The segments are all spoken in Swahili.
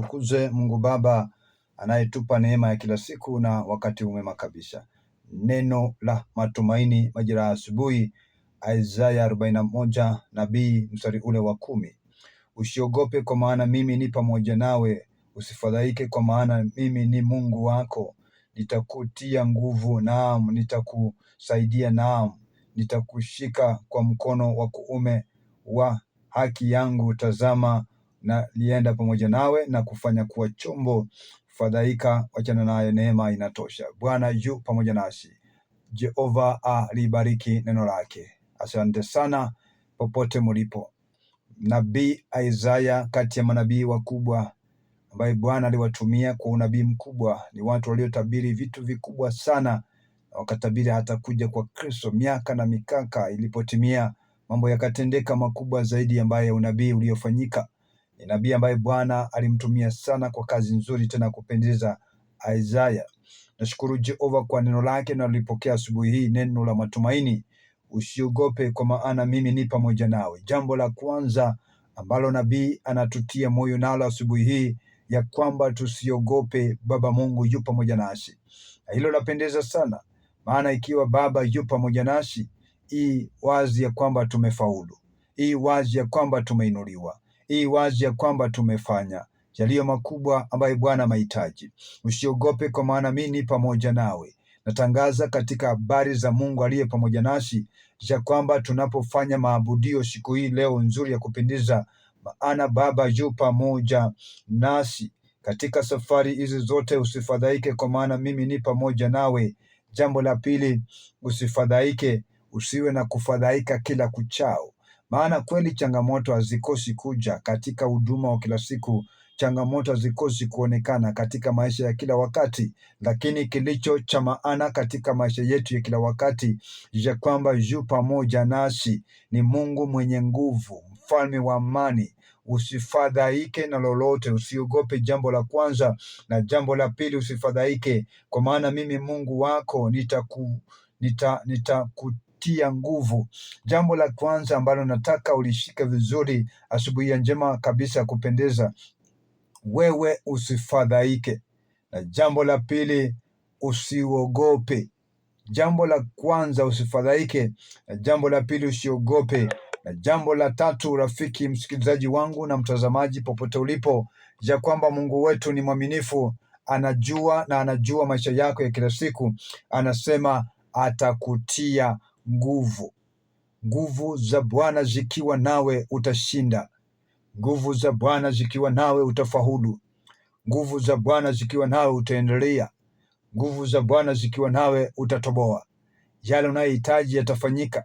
Tukuze Mungu Baba anayetupa neema ya kila siku na wakati mwema kabisa. Neno la matumaini majira ya asubuhi, Isaya 41 nabii mstari ule wa 10. Usiogope kwa maana mimi ni pamoja nawe, usifadhaike kwa maana mimi ni Mungu wako. Nitakutia nguvu, naam, nitakusaidia, naam, nitakushika kwa mkono wa kuume wa haki yangu. Tazama, na lienda pamoja nawe na kufanya kuwa chombo. Fadhaika, wachana naye, neema inatosha. Bwana yu pamoja nasi. Jehova alibariki neno lake. Asante sana popote mlipo. Nabii Isaya, kati ya manabii wakubwa ambaye Bwana aliwatumia kwa unabii mkubwa, ni watu waliotabiri vitu vikubwa sana, na wakatabiri hata kuja kwa Kristo. Miaka na mikaka ilipotimia, mambo yakatendeka makubwa zaidi ambaye unabii uliofanyika. Ni nabii ambaye Bwana alimtumia sana kwa kazi nzuri tena kupendeza, Isaya. Nashukuru Jehova kwa neno lake na nalipokea asubuhi hii, neno la matumaini. Usiogope kwa maana mimi ni pamoja nawe. Jambo la kwanza ambalo nabii anatutia moyo nalo asubuhi hii, ya kwamba tusiogope, Baba Mungu yu pamoja nasi. Na hilo lapendeza sana, maana ikiwa Baba yu pamoja nasi, hii wazi ya kwamba tumefaulu, hii wazi ya kwamba tumeinuliwa, hii wazi ya kwamba tumefanya yaliyo makubwa ambayo Bwana mahitaji. Usiogope kwa maana mimi ni pamoja nawe. Natangaza katika habari za Mungu aliye pamoja nasi, ya kwamba tunapofanya maabudio siku hii leo nzuri ya kupendeza, maana Baba yu pamoja nasi katika safari hizi zote. Usifadhaike kwa maana mimi ni pamoja nawe. Jambo la pili, usifadhaike, usiwe na kufadhaika kila kuchao, maana kweli changamoto hazikosi kuja katika huduma wa kila siku. Changamoto hazikosi kuonekana katika maisha ya kila wakati, lakini kilicho cha maana katika maisha yetu ya kila wakati, ya kwamba yu pamoja nasi. Ni Mungu mwenye nguvu, mfalme wa amani. Usifadhaike na lolote, usiogope, jambo la kwanza. Na jambo la pili, usifadhaike kwa maana mimi Mungu wako nitakutia nguvu. Jambo la kwanza ambalo nataka ulishike vizuri asubuhi ya njema kabisa kupendeza, wewe usifadhaike. Na jambo la pili, usiogope. Jambo la kwanza usifadhaike, na jambo la pili usiogope. Na jambo la tatu, rafiki msikilizaji wangu na mtazamaji popote ulipo, ya kwamba Mungu wetu ni mwaminifu, anajua maisha yako ya kila siku. Anasema atakutia nguvu. Nguvu za Bwana zikiwa nawe utashinda. Nguvu za Bwana zikiwa nawe utafaulu. Nguvu za Bwana zikiwa nawe utaendelea. Nguvu za Bwana zikiwa nawe utatoboa. Yale unayohitaji yatafanyika,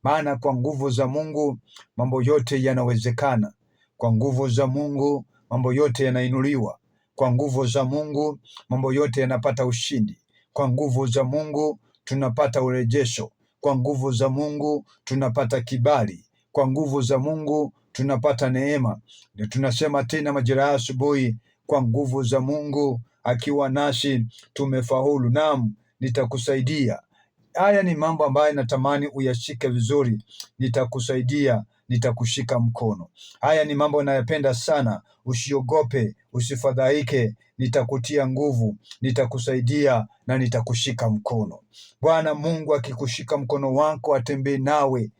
maana kwa nguvu za Mungu mambo yote yanawezekana. Kwa nguvu za Mungu mambo yote yanainuliwa. Kwa nguvu za Mungu mambo yote yanapata ushindi. Kwa nguvu za Mungu tunapata urejesho. Kwa nguvu za Mungu tunapata kibali. Kwa nguvu za Mungu tunapata neema. Ndio tunasema tena majira ya asubuhi, kwa nguvu za Mungu akiwa nasi tumefaulu. Naam, nitakusaidia. Haya ni mambo ambayo natamani uyashike vizuri. Nitakusaidia, nitakushika mkono. Haya ni mambo nayapenda sana. Usiogope, usifadhaike, nitakutia nguvu, nitakusaidia na nitakushika mkono. Bwana Mungu akikushika mkono wako, atembee nawe,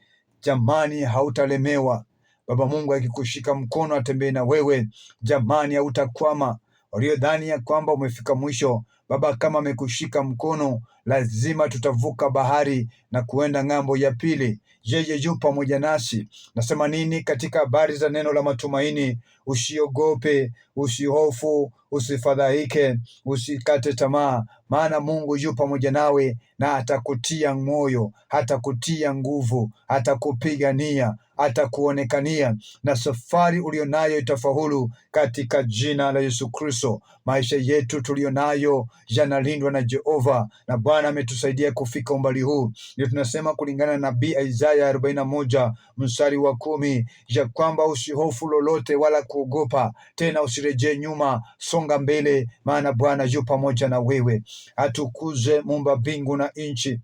jamani, hautalemewa. Baba Mungu akikushika mkono, atembee na wewe, jamani, hautakwama. Waliodhani ya kwamba umefika mwisho, Baba kama amekushika mkono, lazima tutavuka bahari na kuenda ng'ambo ya pili. Yeye yu pamoja nasi. Nasema nini katika habari za neno la matumaini? Usiogope, usihofu, usifadhaike, usikate tamaa, maana Mungu yu pamoja nawe na atakutia moyo, atakutia nguvu, atakupigania, atakuonekania, na safari ulionayo itafaulu katika jina la Yesu Kristo. Maisha yetu tulionayo yanalindwa na Jehova, na Bwana ametusaidia kufika umbali huu. Ndio tunasema kulingana na nabii Isaya 41 mstari wa 10, ya kwamba usihofu lolote wala kuogopa tena, usirejee nyuma, songa mbele, maana Bwana yu pamoja na wewe. Atukuze Muumba mbingu na nchi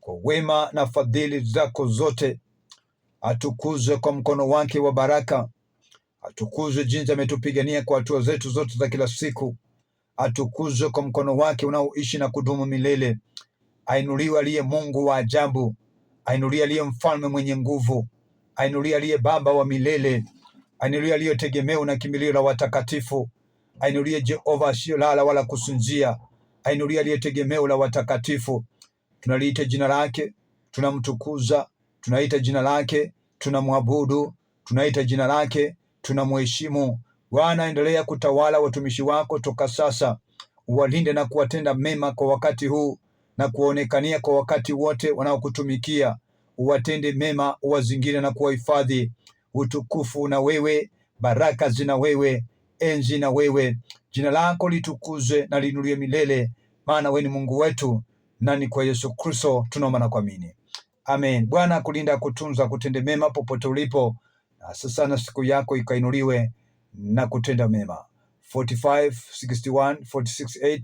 kwa wema na fadhili zako zote. Atukuzwe kwa mkono wake wa baraka. Atukuzwe jinsi ametupigania kwa hatua zetu zote za kila siku. Atukuzwe kwa mkono wake unaoishi na kudumu milele. Ainuliwe aliye Mungu wa ajabu. Ainuliwe aliye mfalme mwenye nguvu. Ainuliwe aliye Baba wa milele. Ainuliwe aliye tegemeo na kimbilio la watakatifu. Ainuliwe Jehova asiyolala wala kusinzia. Ainuliwe aliye tegemeo la watakatifu. Tunaliita jina lake, tunamtukuza, tunaita jina lake, tunamwabudu, tunaita jina lake, tunamheshimu. Bwana, endelea kutawala watumishi wako toka sasa. Uwalinde na kuwatenda mema kwa wakati huu na kuonekania kwa wakati wote wanaokutumikia. Uwatende mema, uwazingire na kuwahifadhi. Utukufu na wewe, baraka zina wewe, enzi na wewe. Jina lako litukuzwe na liinuliwe milele, maana wewe ni Mungu wetu, na ni kwa Yesu Kristo tunaomba na kuamini. Amen. Bwana kulinda, kutunza, kutende mema popote ulipo, na sasa na siku yako ikainuliwe na kutenda mema. 456146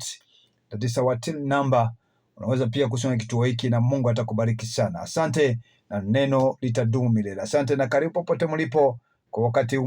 that is our till number. Unaweza pia kusoma kituo hiki na Mungu atakubariki sana. Asante na neno litadumu milele. Asante na karibu popote mlipo kwa wakati